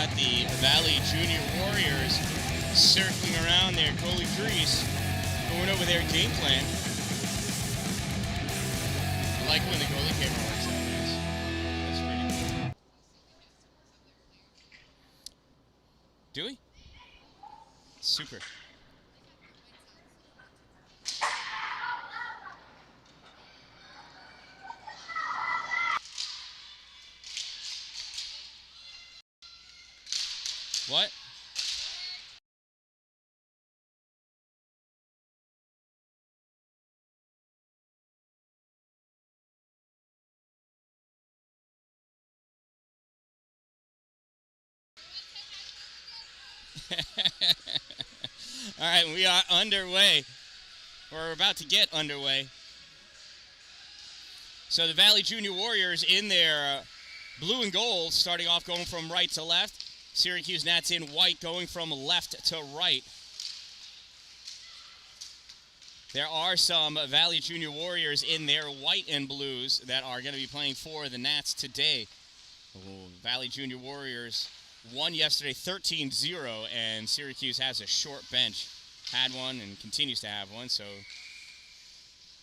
got the Valley Junior Warriors circling around their goalie crease, going over their game plan. I like when the goalie camera works out, guys. That's pretty cool. Do we? Super. What? All right, we are underway. We're about to get underway. So the Valley Junior Warriors in their blue and gold, starting off going from right to left. Syracuse Nats in white, going from left to right. There are some Valley Junior Warriors in their white and blues that are going to be playing for the Nats today. Valley Junior Warriors won yesterday 13-0, and Syracuse has a short bench. Had one and continues to have one, so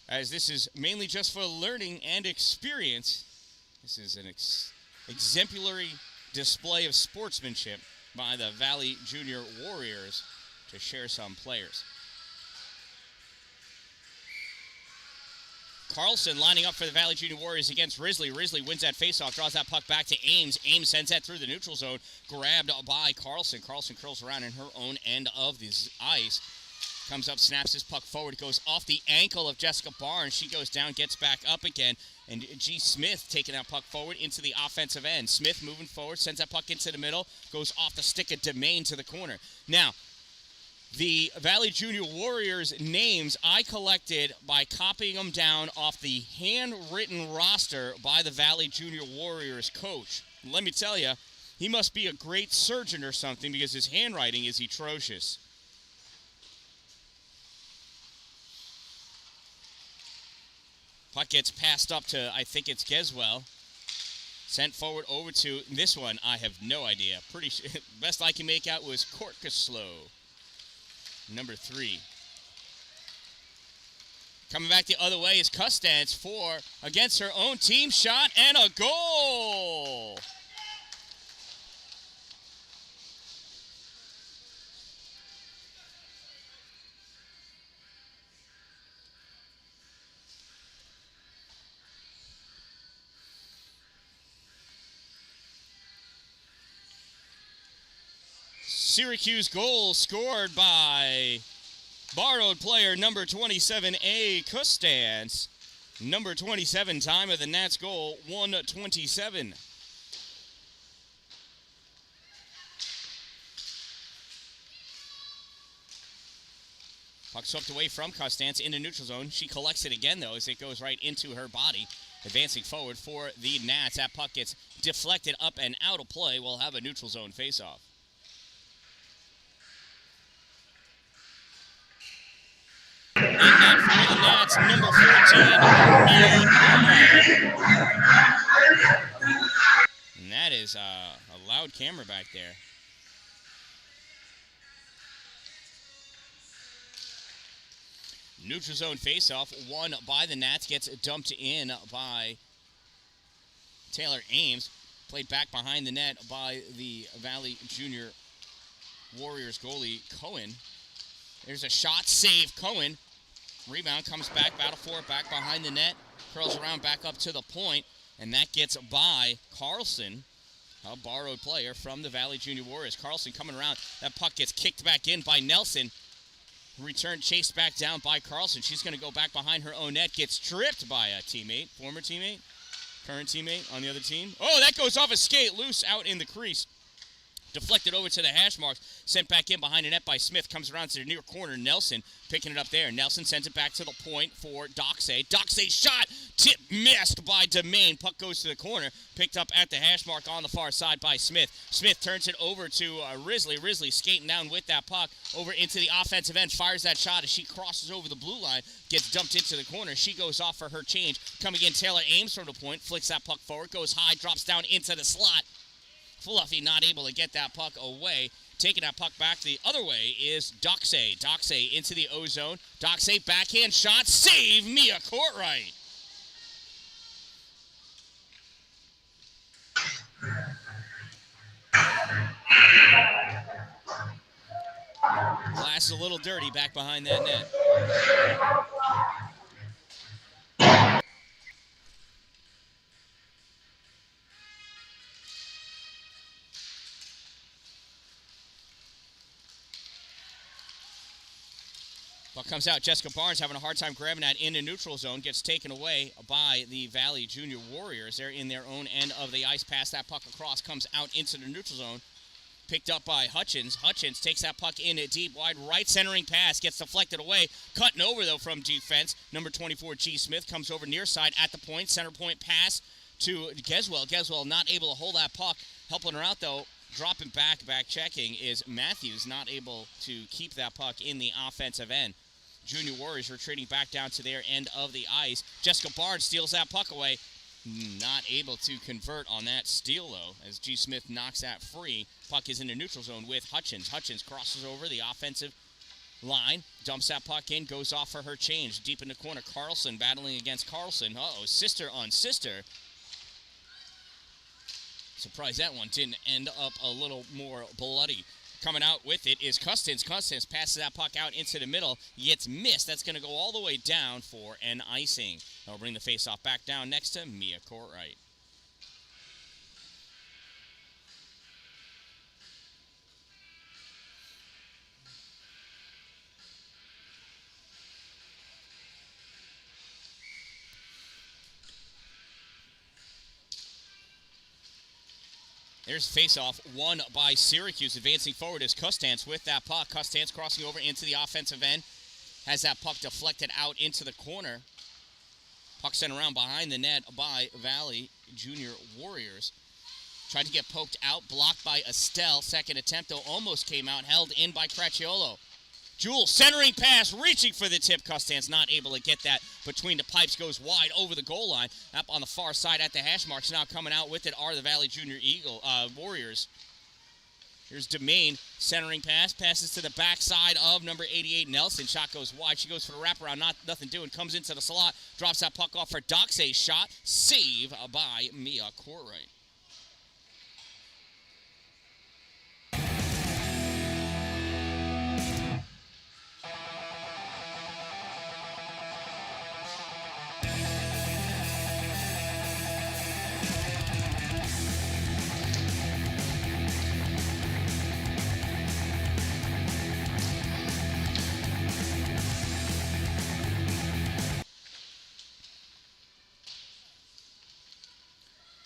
as this is mainly just for learning and experience, this is an exemplary display of sportsmanship by the Valley Junior Warriors to share some players. Carlson lining up for the Valley Junior Warriors against Risley. Risley wins that faceoff, draws that puck back to Ames. Ames sends that through the neutral zone, grabbed by Carlson. Carlson curls around in her own end of the ice. Comes up, snaps his puck forward, goes off the ankle of Jessica Barnes. She goes down, gets back up again. And G. Smith taking that puck forward into the offensive end. Smith moving forward, sends that puck into the middle, goes off the stick of Domain to the corner. Now, the Valley Junior Warriors names I collected by copying them down off the handwritten roster by the Valley Junior Warriors coach. Let me tell you, he must be a great surgeon or something because his handwriting is atrocious. Puck gets passed up to, I think it's Geswell. Sent forward over to this one. I have no idea. Pretty sure. Best I can make out was Korkaslow, number 3. Coming back the other way is Custance for against her own team shot and a goal. Syracuse goal scored by borrowed player number 27A, Custance. Number 27, time of the Nats goal, 1:27. Puck swept away from Custance into neutral zone. She collects it again, though, as it goes right into her body. Advancing forward for the Nats. That puck gets deflected up and out of play. We'll have a neutral zone faceoff. And that for the Nats, number 14, and that is a loud camera back there. Neutral zone faceoff, won by the Nats, gets dumped in by Taylor Ames. Played back behind the net by the Valley Junior Warriors goalie, Cohen. There's a shot, save, Cohen. Rebound, comes back, battle for it, back behind the net. Curls around, back up to the point, and that gets by Carlson, a borrowed player from the Valley Junior Warriors. Carlson coming around, that puck gets kicked back in by Nelson. Return chased back down by Carlson. She's going to go back behind her own net, gets tripped by a teammate, former teammate, current teammate on the other team. Oh, that goes off a skate, loose out in the crease. Deflected over to the hash marks, sent back in behind the net by Smith, comes around to the near corner, Nelson picking it up there. Nelson sends it back to the point for Doxay. Doxay shot, tip missed by Domain. Puck goes to the corner, picked up at the hash mark on the far side by Smith. Smith turns it over to Risley. Risley skating down with that puck over into the offensive end, fires that shot as she crosses over the blue line, gets dumped into the corner. She goes off for her change. Coming in, Taylor Ames from the point, flicks that puck forward, goes high, drops down into the slot. Fluffy not able to get that puck away. Taking that puck back the other way is Doxey. Doxey into the O-zone. Doxey backhand shot. Save Mia Courtright. Glass is a little dirty back behind that net. Puck comes out. Jessica Barnes having a hard time grabbing that in the neutral zone. Gets taken away by the Valley Junior Warriors. They're in their own end of the ice. Pass that puck across. Comes out into the neutral zone. Picked up by Hutchins. Hutchins takes that puck in a deep, wide right centering pass. Gets deflected away. Cutting over, though, from defense. Number 24, G. Smith, comes over near side at the point. Center point pass to Geswell. Geswell not able to hold that puck. Helping her out, though. Dropping back checking is Matthews. Not able to keep that puck in the offensive end. Junior Warriors retreating back down to their end of the ice. Jessica Barnes steals that puck away. Not able to convert on that steal, though, as G. Smith knocks that free. Puck is in the neutral zone with Hutchins. Hutchins crosses over the offensive line, dumps that puck in, goes off for her change. Deep in the corner, Carlson battling against Carlson. Sister on sister. Surprised that one didn't end up a little more bloody. Coming out with it is Custins. Custins passes that puck out into the middle. Gets missed. That's going to go all the way down for an icing. They'll bring the faceoff back down next to Mia Courtright. There's face-off won by Syracuse. Advancing forward is Custance with that puck. Custance crossing over into the offensive end. Has that puck deflected out into the corner. Puck sent around behind the net by Valley Junior Warriors. Tried to get poked out. Blocked by Estelle. Second attempt, though, almost came out. Held in by Cracciolo. Jewel centering pass, reaching for the tip. Custance not able to get that between the pipes. Goes wide over the goal line. Up on the far side at the hash marks. Now coming out with it are the Valley Junior Warriors. Here's Demain centering pass. Passes to the backside of number 88, Nelson. Shot goes wide. She goes for the wraparound. Nothing doing. Comes into the slot. Drops that puck off for Doxey's shot. Save by Mia Courtright.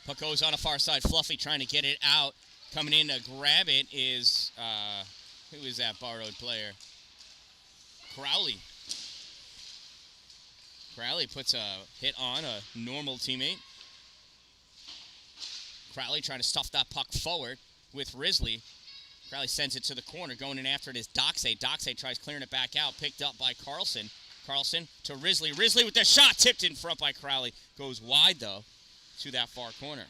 Puck goes on the far side. Fluffy trying to get it out. Coming in to grab it is, who is that borrowed player? Crowley. Crowley puts a hit on a normal teammate. Crowley trying to stuff that puck forward with Risley. Crowley sends it to the corner. Going in after it is Doxey. Doxey tries clearing it back out. Picked up by Carlson. Carlson to Risley. Risley with the shot. Tipped in front by Crowley. Goes wide, though, to that far corner.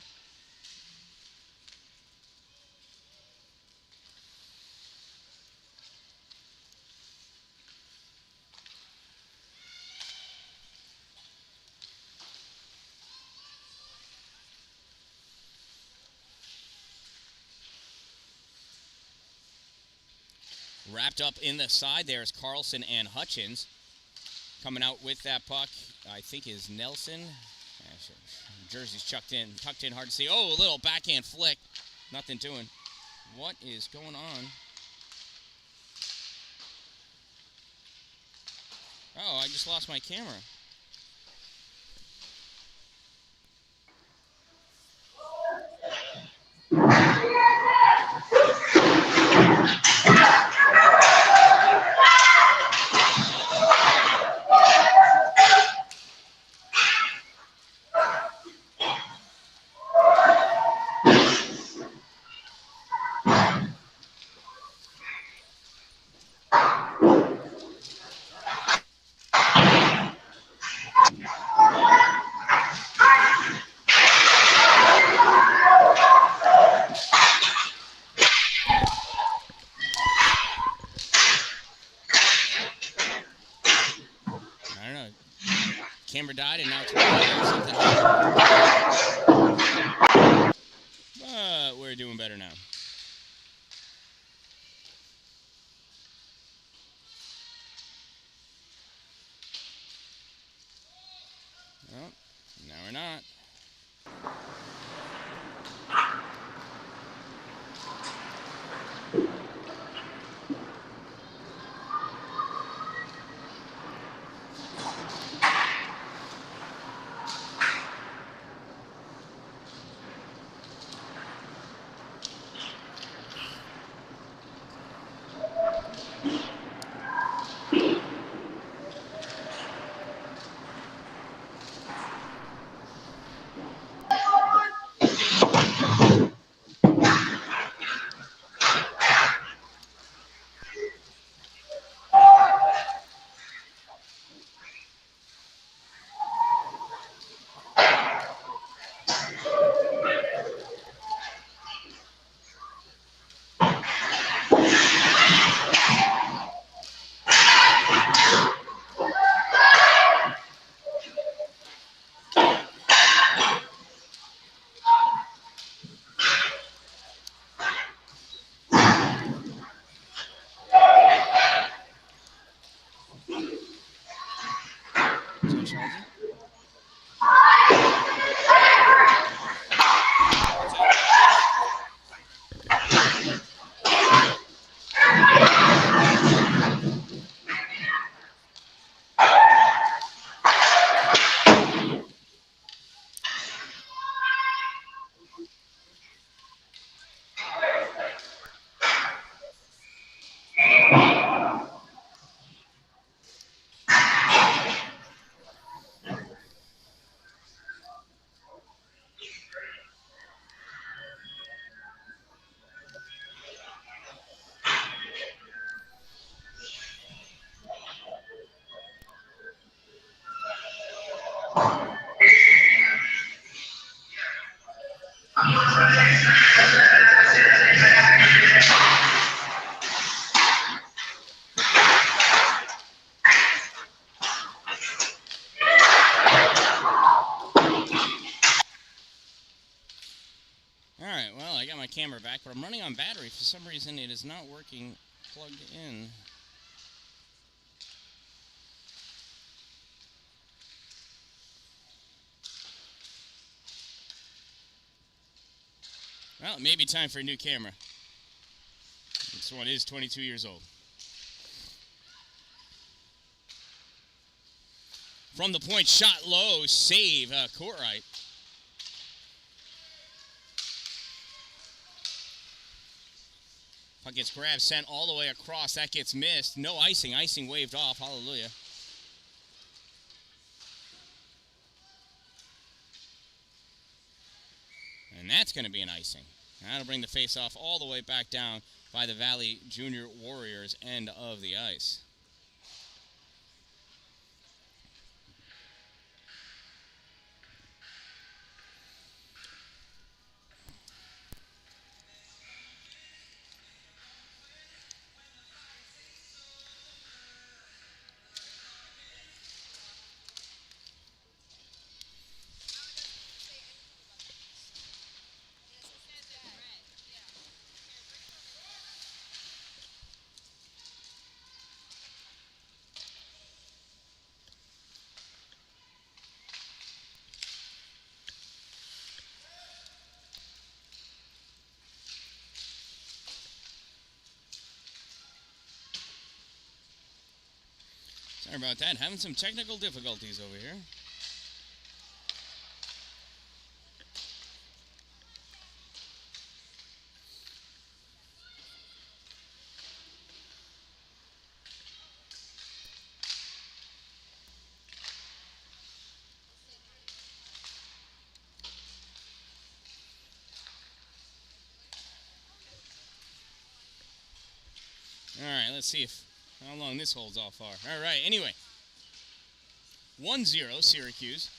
Wrapped up in the side there is Carlson and Hutchins. Coming out with that puck, I think, is Nelson. Jersey's tucked in hard to see. Oh, a little backhand flick. Nothing doing. What is going on? Oh, I just lost my camera. camera died, and now it's something happened. But we're doing better now. Well, now we're not. Charging? Alright, well, I got my camera back, but I'm running on battery. For some reason, it is not working plugged in. Well, it may be time for a new camera. This one is 22 years old. From the point, shot low, save, Courtright. Puck gets grabbed, sent all the way across. That gets missed. No icing. Icing waved off. Hallelujah. And that's going to be an icing. That'll bring the face-off all the way back down by the Valley Junior Warriors end of the ice. Sorry about that. Having some technical difficulties over here. Alright, let's see how long this holds off for. Alright, anyway. 1-0 Syracuse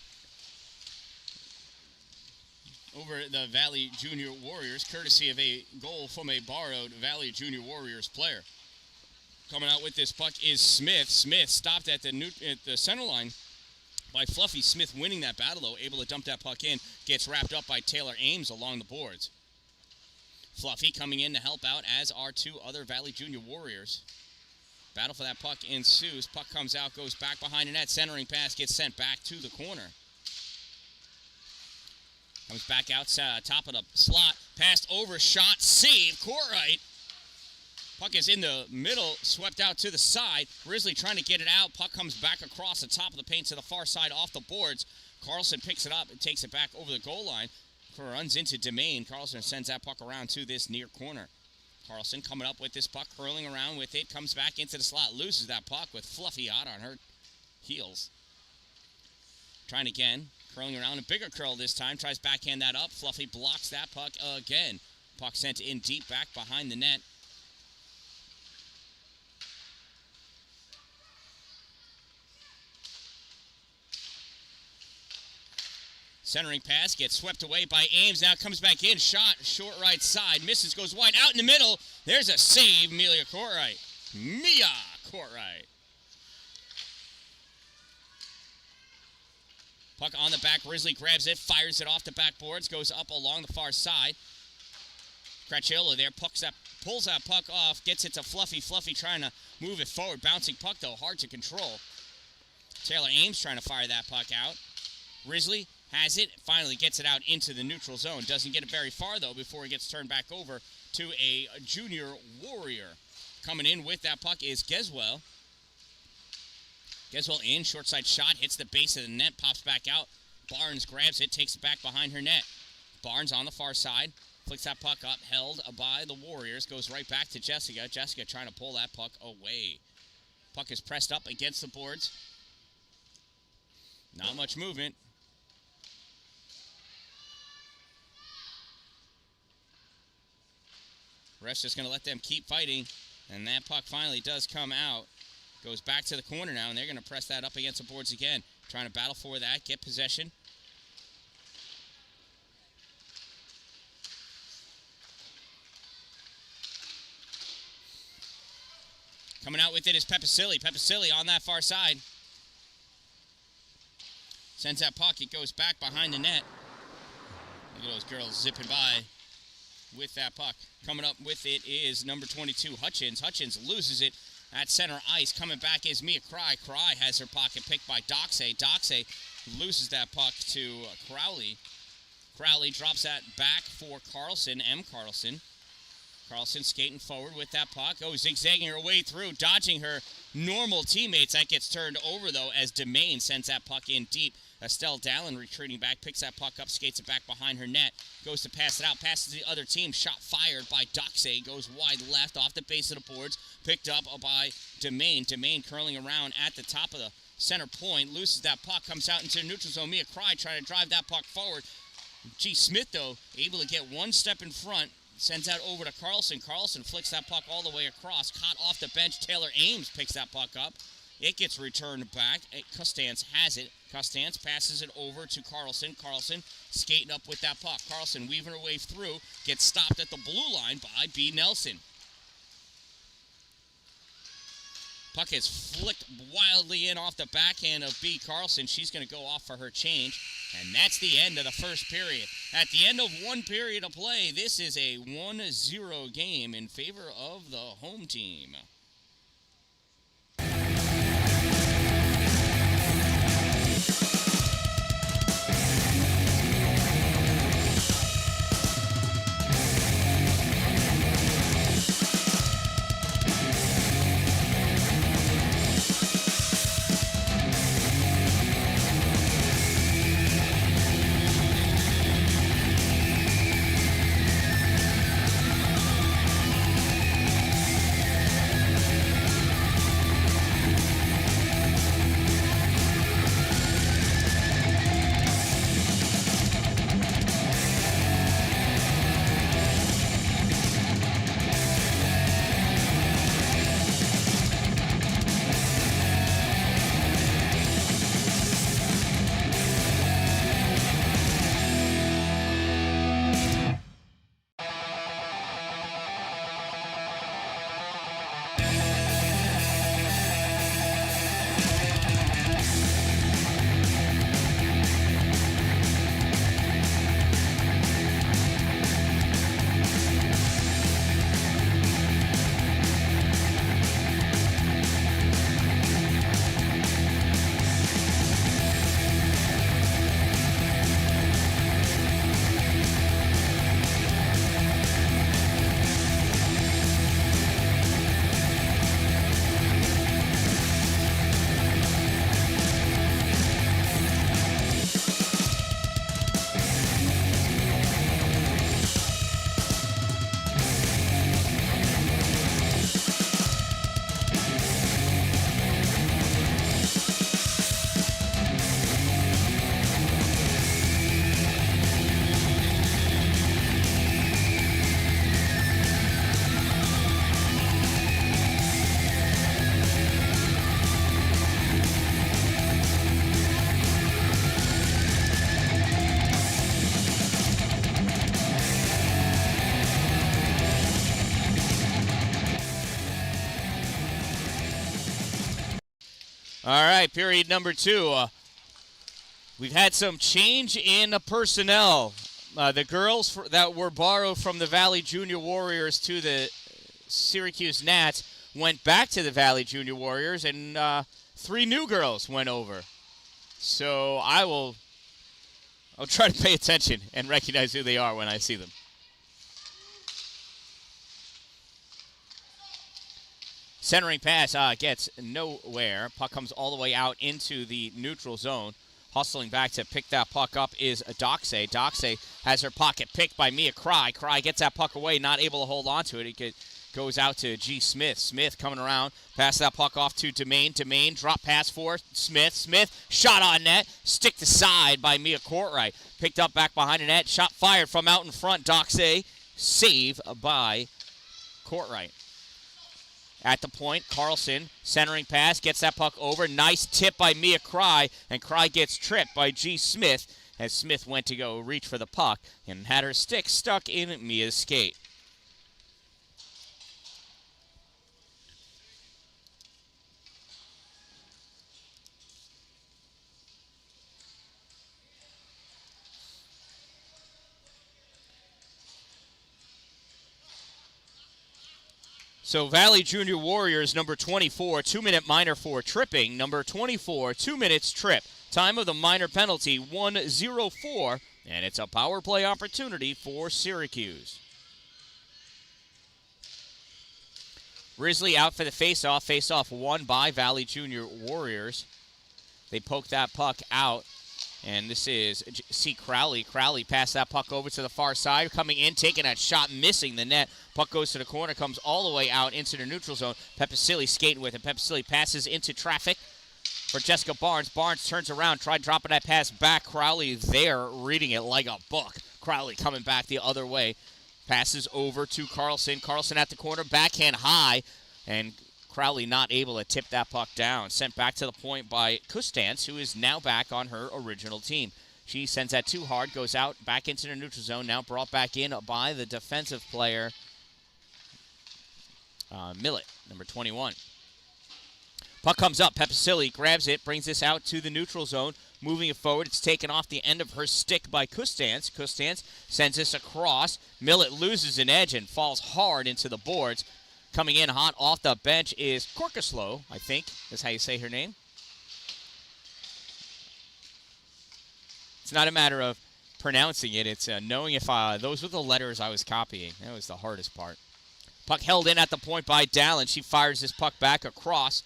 over the Valley Junior Warriors, courtesy of a goal from a borrowed Valley Junior Warriors player. Coming out with this puck is Smith. Smith stopped at the center line by Fluffy. Smith winning that battle, though, able to dump that puck in. Gets wrapped up by Taylor Ames along the boards. Fluffy coming in to help out, as are two other Valley Junior Warriors. Battle for that puck ensues. Puck comes out, goes back behind the net. Centering pass gets sent back to the corner. Comes back out, top of the slot. Passed over, shot, save. Courtright. Puck is in the middle, swept out to the side. Risley trying to get it out. Puck comes back across the top of the paint to the far side off the boards. Carlson picks it up and takes it back over the goal line. Runs into Demain. Carlson sends that puck around to this near corner. Carlson coming up with this puck, curling around with it. Comes back into the slot, loses that puck with Fluffy out on her heels. Trying again, curling around, a bigger curl this time. Tries backhand that up. Fluffy blocks that puck again. Puck sent in deep back behind the net. Centering pass gets swept away by Ames. Now comes back in. Shot, short right side. Misses, goes wide. Out in the middle. There's a save. Mia Courtright. Puck on the back. Risley grabs it. Fires it off the backboards. Goes up along the far side. Cracciolo there. Pulls that puck off. Gets it to Fluffy. Fluffy trying to move it forward. Bouncing puck, though. Hard to control. Taylor Ames trying to fire that puck out. Risley has it, finally gets it out into the neutral zone. Doesn't get it very far, though, before it gets turned back over to a junior Warrior. Coming in with that puck is Geswell. Geswell in, short side shot, hits the base of the net, pops back out. Barnes grabs it, takes it back behind her net. Barnes on the far side, flicks that puck up, held by the Warriors, goes right back to Jessica. Jessica trying to pull that puck away. Puck is pressed up against the boards. Not much movement. Ref's just going to let them keep fighting, and that puck finally does come out. Goes back to the corner now, and they're going to press that up against the boards again. Trying to battle for that, get possession. Coming out with it is Pepicilli. Pepicilli on that far side. Sends that puck, it goes back behind the net. Look at those girls zipping by with that puck. Coming up with it is number 22, Hutchins. Hutchins loses it at center ice. Coming back is Mia Cry. Cry has her pocket picked by Doxey. Doxey loses that puck to Crowley. Crowley drops that back for Carlson, M. Carlson. Carlson skating forward with that puck. Oh, zigzagging her way through, dodging her normal teammates. That gets turned over, though, as Demain sends that puck in deep. Estelle Dallin retreating back, picks that puck up, skates it back behind her net, goes to pass it out, passes the other team, shot fired by Doxey, goes wide left off the base of the boards, picked up by Demain. Demain curling around at the top of the center point, loses that puck, comes out into the neutral zone. Mia Cry trying to drive that puck forward. G. Smith, though, able to get one step in front, sends that over to Carlson. Carlson flicks that puck all the way across, caught off the bench. Taylor Ames picks that puck up. It gets returned back. Costance has it. Costance passes it over to Carlson. Carlson skating up with that puck. Carlson weaving her way through. Gets stopped at the blue line by B. Nelson. Puck is flicked wildly in off the backhand of B. Carlson. She's going to go off for her change. And that's the end of the first period. At the end of one period of play, this is a 1-0 game in favor of the home team. All right, period number 2. We've had some change in personnel. The girls that were borrowed from the Valley Junior Warriors to the Syracuse Gnats went back to the Valley Junior Warriors, and 3 new girls went over. So I'll try to pay attention and recognize who they are when I see them. Centering pass gets nowhere. Puck comes all the way out into the neutral zone. Hustling back to pick that puck up is Doxey. Doxey has her pocket picked by Mia Cry. Cry gets that puck away, not able to hold on to it. It goes out to G. Smith. Smith coming around, pass that puck off to Domain. Domain, drop pass for Smith. Smith, shot on net, stick to side by Mia Courtright. Picked up back behind the net, shot fired from out in front. Doxey, save by Courtright. At the point, Carlson, centering pass, gets that puck over. Nice tip by Mia Cry, and Cry gets tripped by G. Smith as Smith went to go reach for the puck and had her stick stuck in Mia's skate. So Valley Junior Warriors, number 24, 2-minute minor for tripping. Number 24, 2 minutes trip. Time of the minor penalty, 1:04, and it's a power play opportunity for Syracuse. Risley out for the faceoff. Faceoff won by Valley Junior Warriors. They poke that puck out. And this is C. Crowley. Crowley passed that puck over to the far side. Coming in, taking that shot, missing the net. Puck goes to the corner, comes all the way out into the neutral zone. Pepicilli skating with it. Pepicilli passes into traffic for Jessica Barnes. Barnes turns around, tried dropping that pass back. Crowley there, reading it like a book. Crowley coming back the other way. Passes over to Carlson. Carlson at the corner, backhand high. And Crowley not able to tip that puck down. Sent back to the point by Kustance, who is now back on her original team. She sends that too hard, goes out, back into the neutral zone, now brought back in by the defensive player, Millett, number 21. Puck comes up, Pepicilli grabs it, brings this out to the neutral zone, moving it forward. It's taken off the end of her stick by Kustance. Kustance sends this across. Millett loses an edge and falls hard into the boards. Coming in hot off the bench is Corkislow, I think is how you say her name. It's not a matter of pronouncing it. It's knowing if those were the letters I was copying. That was the hardest part. Puck held in at the point by Dalin. She fires this puck back across.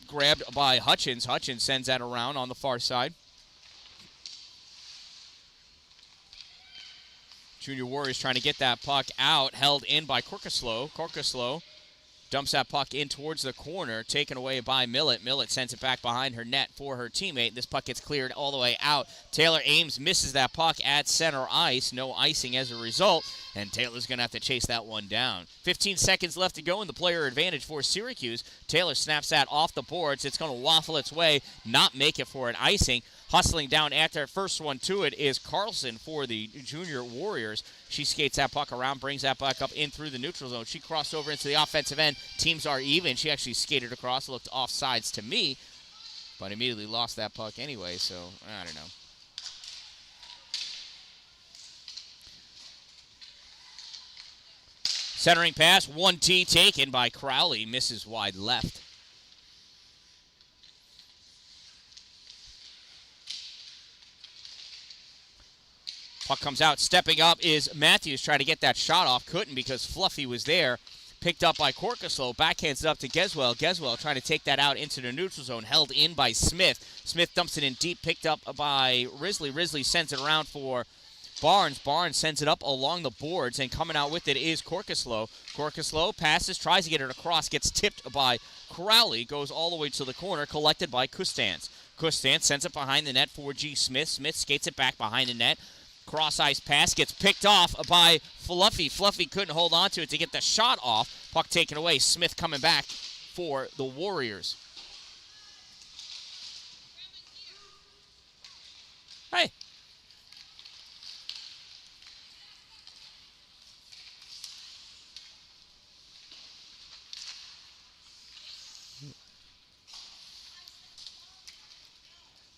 Grabbed by Hutchins. Hutchins sends that around on the far side. Junior Warriors trying to get that puck out, held in by Corkislow. Corkislow dumps that puck in towards the corner, taken away by Millett. Millett sends it back behind her net for her teammate. This puck gets cleared all the way out. Taylor Ames misses that puck at center ice. No icing as a result, and Taylor's going to have to chase that one down. 15 seconds left to go in the player advantage for Syracuse. Taylor snaps that off the boards. It's going to waffle its way, not make it for an icing. Hustling down after first one to it is Carlson for the Junior Warriors. She skates that puck around, brings that puck up in through the neutral zone. She crossed over into the offensive end. Teams are even. She actually skated across, looked offsides to me, but immediately lost that puck anyway, so I don't know. Centering pass, 1T taken by Crowley, misses wide left. Puck comes out. Stepping up is Matthews trying to get that shot off. Couldn't because Fluffy was there. Picked up by Corkislow. Backhands it up to Geswell. Geswell trying to take that out into the neutral zone. Held in by Smith. Smith dumps it in deep. Picked up by Risley. Risley sends it around for Barnes. Barnes sends it up along the boards, and coming out with it is Corkislow. Corkislow passes, tries to get it across, gets tipped by Crowley, goes all the way to the corner, collected by Kustance. Kustance sends it behind the net for G. Smith. Smith skates it back behind the net. Cross-ice pass gets picked off by Fluffy. Fluffy couldn't hold on to it to get the shot off. Puck taken away. Smith coming back for the Warriors. Hey.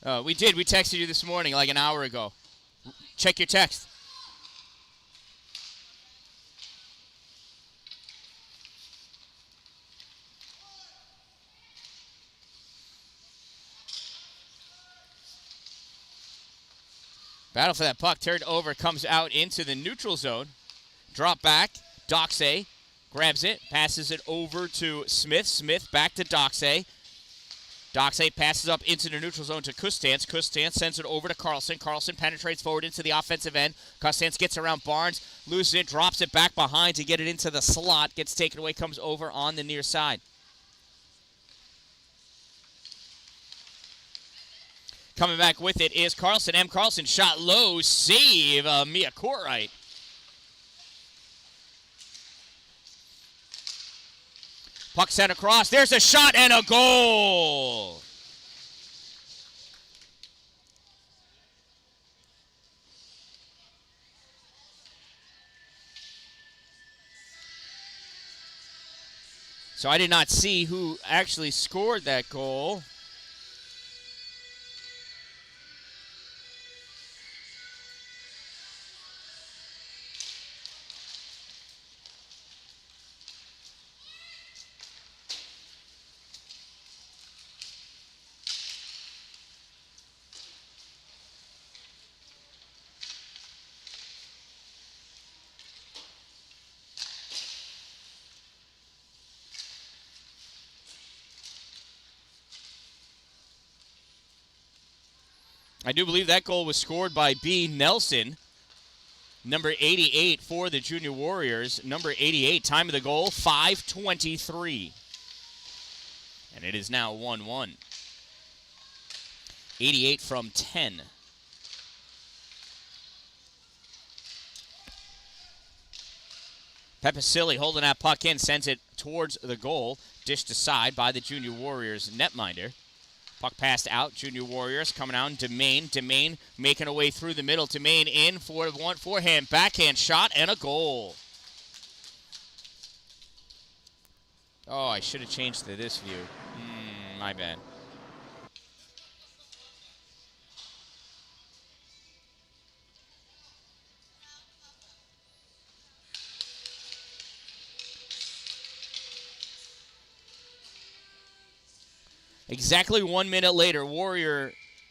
We did. We texted you this morning like an hour ago. Check your text. Battle for that puck. Turned over. Comes out into the neutral zone. Drop back. Doxey grabs it. Passes it over to Smith. Smith back to Doxey. Doxey passes up into the neutral zone to Kustance. Kustance sends it over to Carlson. Carlson penetrates forward into the offensive end. Kustance gets around Barnes. Loses it. Drops it back behind to get it into the slot. Gets taken away. Comes over on the near side. Coming back with it is Carlson. M. Carlson shot low. Save. Mia Courtright. Puck sent across. There's a shot and a goal. So I did not see who actually scored that goal. I do believe that goal was scored by B. Nelson, number 88 for the Junior Warriors. Number 88, time of the goal, 5:23. And it is now 1-1. 88 from 10. Pepicilli holding that puck in, sends it towards the goal. Dished aside by the Junior Warriors netminder. Puck passed out. Junior Warriors coming out. Demain. Demain making a way through the middle. Demain in for one forehand, backhand shot, and a goal. Oh, I should have changed to this view. My bad. Exactly 1 minute later,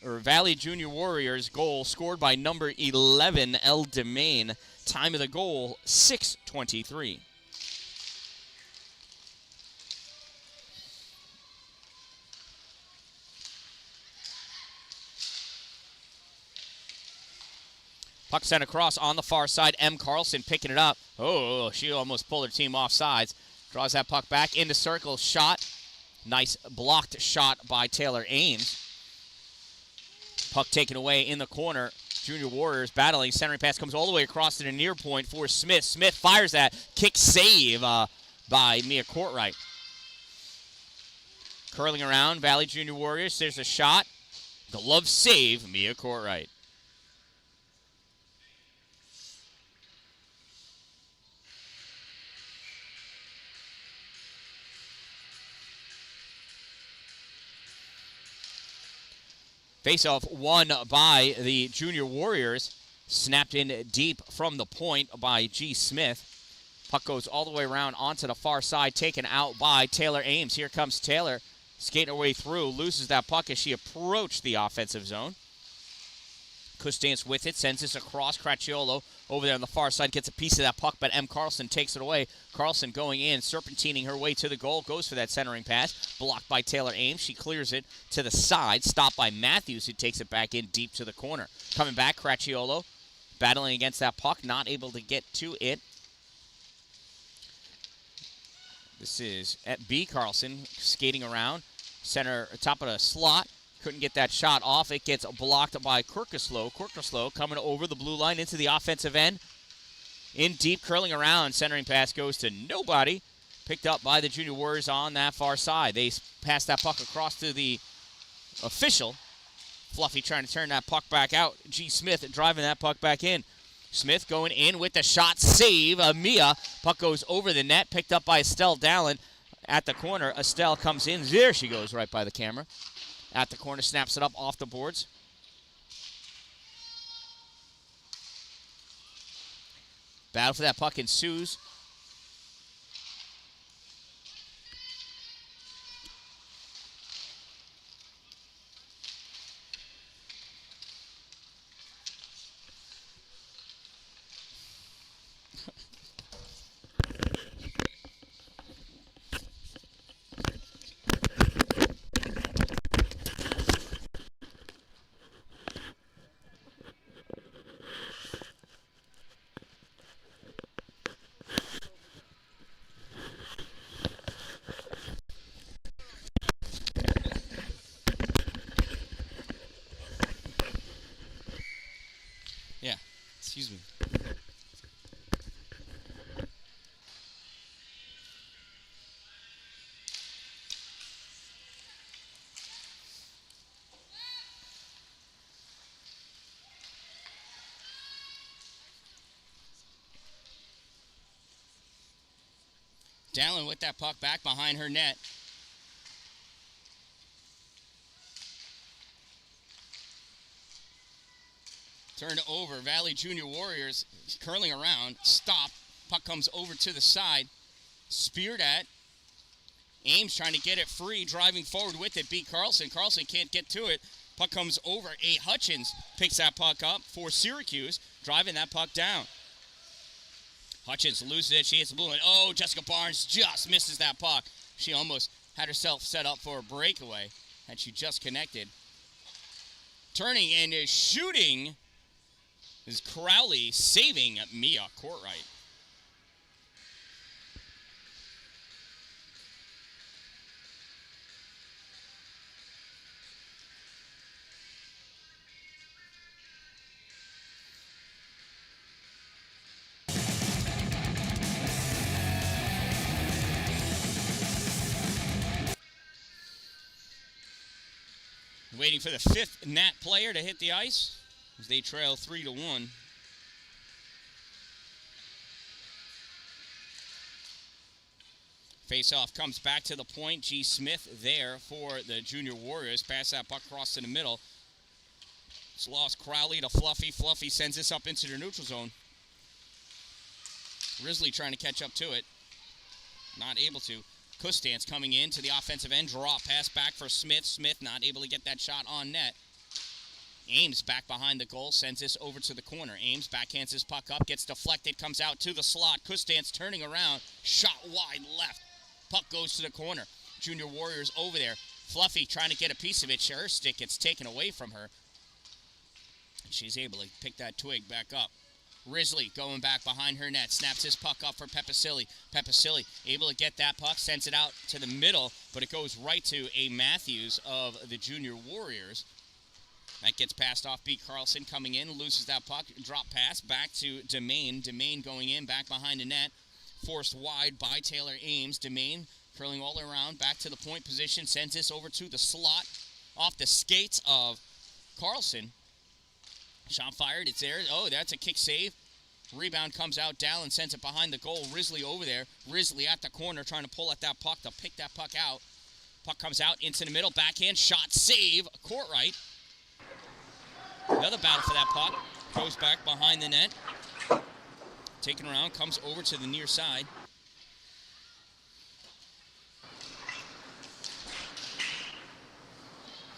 Valley Junior Warriors goal scored by number 11, El Demain. Time of the goal, 6:23. Puck sent across on the far side. M. Carlson picking it up. Oh, she almost pulled her team off sides. Draws that puck back into circle. Shot. Nice blocked shot by Taylor Ames. Puck taken away in the corner. Junior Warriors battling. Centering pass comes all the way across to the near point for Smith. Smith fires that. Kick save by Mia Courtright. Curling around, Valley Junior Warriors. There's a shot. Glove save, Mia Courtright. Face-off won by the Junior Warriors. Snapped in deep from the point by G. Smith. Puck goes all the way around onto the far side, taken out by Taylor Ames. Here comes Taylor, skating her way through, loses that puck as she approached the offensive zone. Kustance with it, sends this across. Cracciolo over there on the far side gets a piece of that puck, but M. Carlson takes it away. Carlson going in, serpentining her way to the goal, goes for that centering pass. Blocked by Taylor Ames. She clears it to the side, stopped by Matthews, who takes it back in deep to the corner. Coming back, Cracciolo battling against that puck, not able to get to it. This is at B. Carlson skating around, center, top of the slot. Couldn't get that shot off. It gets blocked by Kirkoslow. Kirkoslow coming over the blue line into the offensive end. In deep, curling around. Centering pass goes to nobody. Picked up by the Junior Warriors on that far side. They pass that puck across to the official. Fluffy trying to turn that puck back out. G. Smith driving that puck back in. Smith going in with the shot save. Mia. Puck goes over the net. Picked up by Estelle Dallin at the corner. Estelle comes in. There she goes right by the camera. At the corner, snaps it up off the boards. Battle for that puck ensues. Yeah, excuse me. Dan-Dalin with that puck back behind her net. Turned over. Valley Junior Warriors curling around. Stop. Puck comes over to the side. Speared at. Ames trying to get it free. Driving forward with it. Beat Carlson. Carlson can't get to it. Puck comes over. Hutchins picks that puck up for Syracuse. Driving that puck down. Hutchins loses it. She hits the blue one. Oh, Jessica Barnes just misses that puck. She almost had herself set up for a breakaway had she just connected. Turning and shooting is Crowley, saving Mia Courtright. Waiting for the fifth Nat player to hit the ice as they trail 3-1. Face-off comes back to the point. G. Smith there for the Junior Warriors. Pass that puck across to the middle. It's lost. Crowley to Fluffy. Fluffy sends this up into the neutral zone. Risley trying to catch up to it. Not able to. Kustance coming in to the offensive end. Draw pass back for Smith. Smith not able to get that shot on net. Ames back behind the goal. Sends this over to the corner. Ames backhands his puck up. Gets deflected. Comes out to the slot. Kustance turning around. Shot wide left. Puck goes to the corner. Junior Warriors over there. Fluffy trying to get a piece of it. Her stick gets taken away from her. She's able to pick that twig back up. Risley going back behind her net. Snaps his puck up for Pepicilli. Pepicilli able to get that puck. Sends it out to the middle, but it goes right to a Matthews of the Junior Warriors. That gets passed off. Beat Carlson coming in. Loses that puck. Drop pass back to Demain. Demain going in. Back behind the net. Forced wide by Taylor Ames. Demain curling all around. Back to the point position. Sends this over to the slot. Off the skates of Carlson. Shot fired. It's there. Oh, that's a kick save. Rebound comes out. Dalin sends it behind the goal. Risley over there. Risley at the corner trying to pull at that puck to pick that puck out. Puck comes out into the middle. Backhand shot. Save. Courtright. Another battle for that puck. Goes back behind the net. Taken around. Comes over to the near side.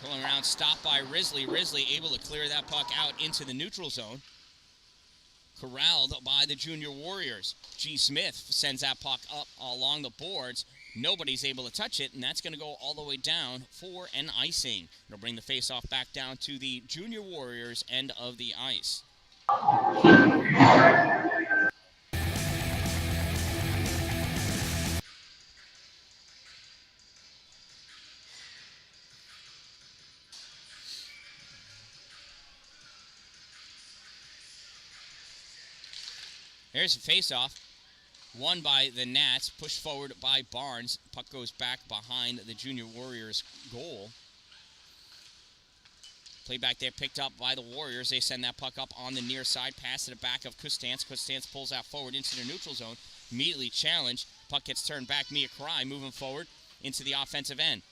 Pulling around, stopped by Risley. Risley able to clear that puck out into the neutral zone. Corralled by the Junior Warriors. G. Smith sends that puck up along the boards. Nobody's able to touch it, and that's going to go all the way down for an icing. It'll bring the faceoff back down to the Junior Warriors end of the ice. Here's a face-off. Won by the Nats. Pushed forward by Barnes. Puck goes back behind the Junior Warriors' goal. Play back there picked up by the Warriors. They send that puck up on the near side. Pass to the back of Kustance. Kustance pulls that forward into the neutral zone. Immediately challenged. Puck gets turned back. Mia Karai moving forward into the offensive end.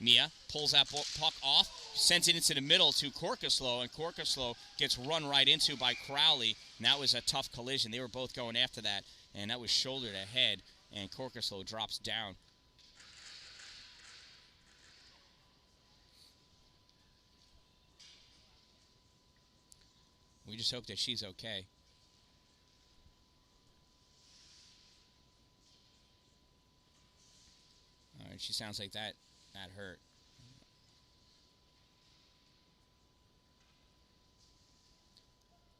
Mia pulls that puck off, sends it into the middle to Corkaslow, and Corkaslow gets run right into by Crowley, and that was a tough collision. They were both going after that, and that was shoulder to head, and Corkaslow drops down. We just hope that she's okay. All right, she sounds like that hurt.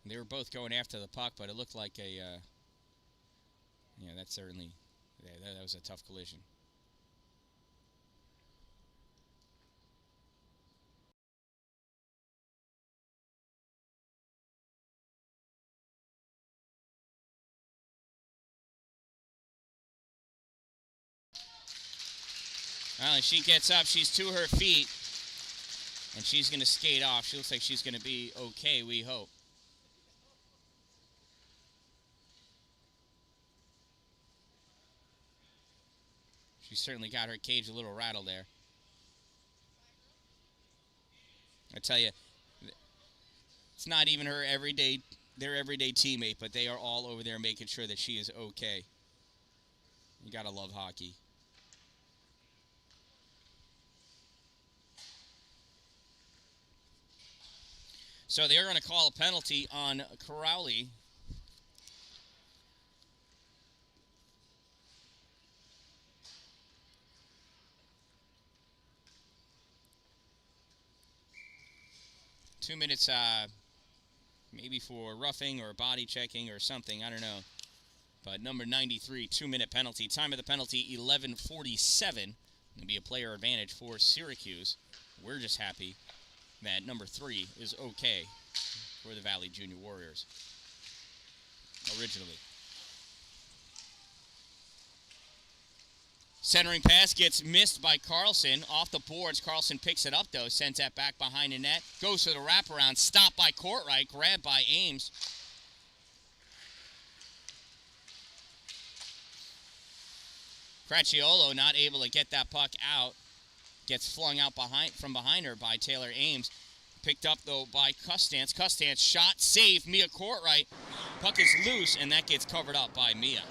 They were both going after the puck, but it looked like that certainly, that was a tough collision. Well, she gets up, she's to her feet, and she's going to skate off. She looks like she's going to be okay, we hope. She certainly got her cage a little rattled there. I tell you, it's not even their everyday teammate, but they are all over there making sure that she is okay. You got to love hockey. So they're going to call a penalty on Crowley. Two minutes, maybe for roughing or body checking or something. I don't know. But number 93, 2-minute penalty. Time of the penalty, 11:47. It'll be a player advantage for Syracuse. We're just happy that number 3 is okay for the Valley Junior Warriors originally. Centering pass gets missed by Carlson. Off the boards, Carlson picks it up, though. Sends that back behind the net. Goes for the wraparound. Stopped by Courtright. Grabbed by Ames. Cracchiolo not able to get that puck out. Gets flung out from behind her by Taylor Ames. Picked up, though, by Custance. Custance shot, save, Mia Courtright. Puck is loose, and that gets covered up by Mia.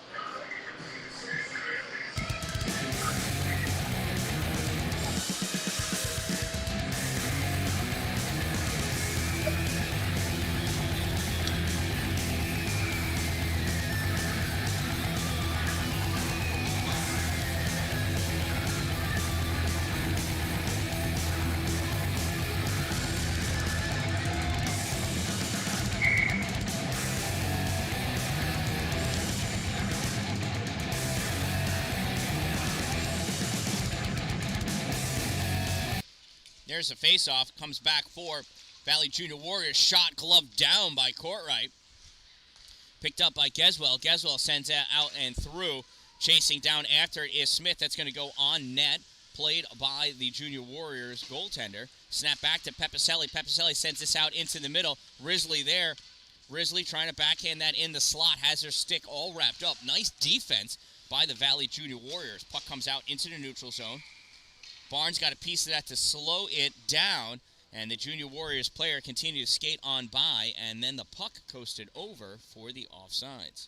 There's a face-off. Comes back for Valley Junior Warriors. Shot gloved down by Courtright. Picked up by Geswell. Geswell sends that out and through. Chasing down after it is Smith. That's going to go on net. Played by the Junior Warriors goaltender. Snap back to Pepicelli. Pepicelli sends this out into the middle. Risley there. Risley trying to backhand that in the slot. Has her stick all wrapped up. Nice defense by the Valley Junior Warriors. Puck comes out into the neutral zone. Barnes got a piece of that to slow it down, and the Junior Warriors player continued to skate on by, and then the puck coasted over for the offsides.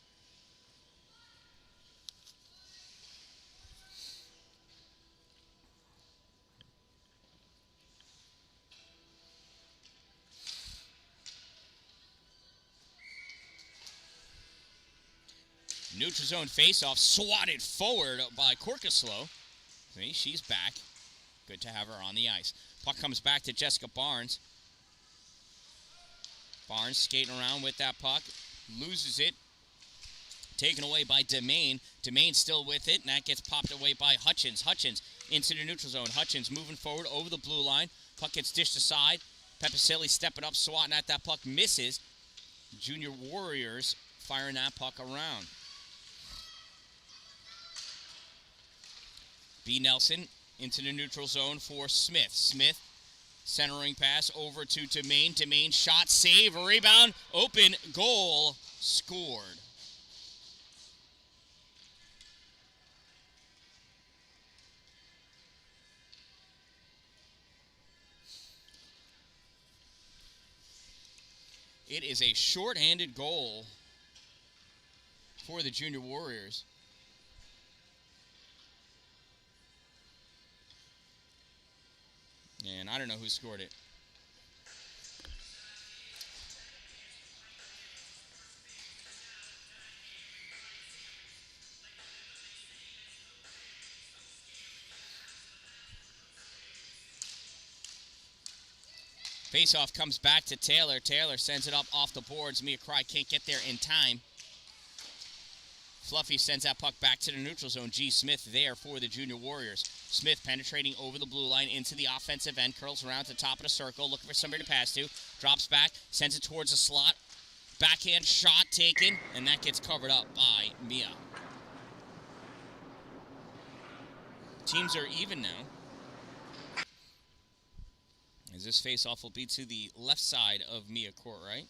Neutral zone faceoff, swatted forward by Corkaslow. See, she's back. Good to have her on the ice. Puck comes back to Jessica Barnes. Barnes skating around with that puck. Loses it. Taken away by Demain. Demain still with it, and that gets popped away by Hutchins. Hutchins into the neutral zone. Hutchins moving forward over the blue line. Puck gets dished aside. Pepicelli stepping up, swatting at that puck. Misses. Junior Warriors firing that puck around. B. Nelson into the neutral zone for Smith. Smith, centering pass over to Demain. Demain shot, save, rebound, open, goal, scored. It is a short-handed goal for the Junior Warriors. And I don't know who scored it. Faceoff comes back to Taylor. Taylor sends it up off the boards. Mia Cry can't get there in time. Fluffy sends that puck back to the neutral zone. G. Smith there for the Junior Warriors. Smith penetrating over the blue line into the offensive end. Curls around to the top of the circle, looking for somebody to pass to. Drops back, sends it towards the slot. Backhand shot taken, and that gets covered up by Mia. Teams are even now. As this faceoff will be to the left side of Mia Court, right?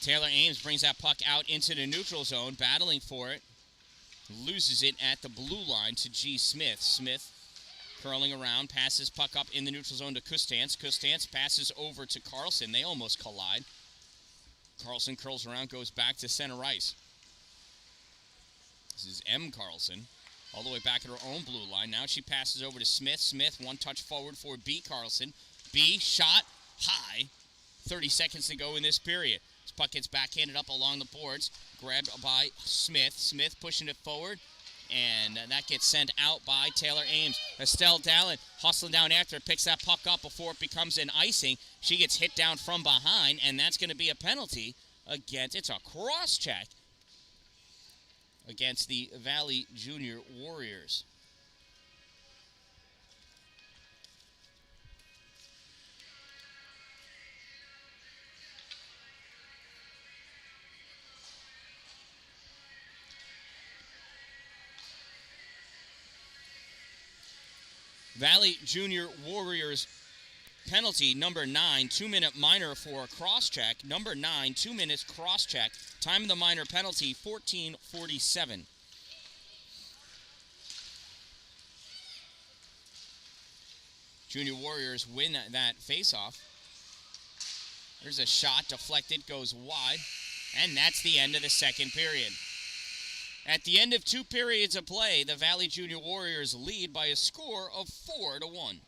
Taylor Ames brings that puck out into the neutral zone, battling for it. Loses it at the blue line to G. Smith. Smith curling around, passes puck up in the neutral zone to Kustance. Kustance passes over to Carlson. They almost collide. Carlson curls around, goes back to center ice. This is M. Carlson, all the way back at her own blue line. Now she passes over to Smith. Smith, one touch forward for B. Carlson. B, shot high. 30 seconds to go in this period. This puck gets backhanded up along the boards. Grabbed by Smith. Smith pushing it forward. And that gets sent out by Taylor Ames. Estelle Dallin hustling down after it, picks that puck up before it becomes an icing. She gets hit down from behind, and that's going to be a penalty against, it's a cross-check against the Valley Junior Warriors. Valley Junior Warriors penalty number 9, 2-minute minor for a cross-check. Number 9, 2 minutes cross-check. Time of the minor penalty, 14:47. Junior Warriors win that face-off. There's a shot deflected, goes wide, and that's the end of the second period. At the end of 2 periods of play, the Valley Junior Warriors lead by a score of 4-1.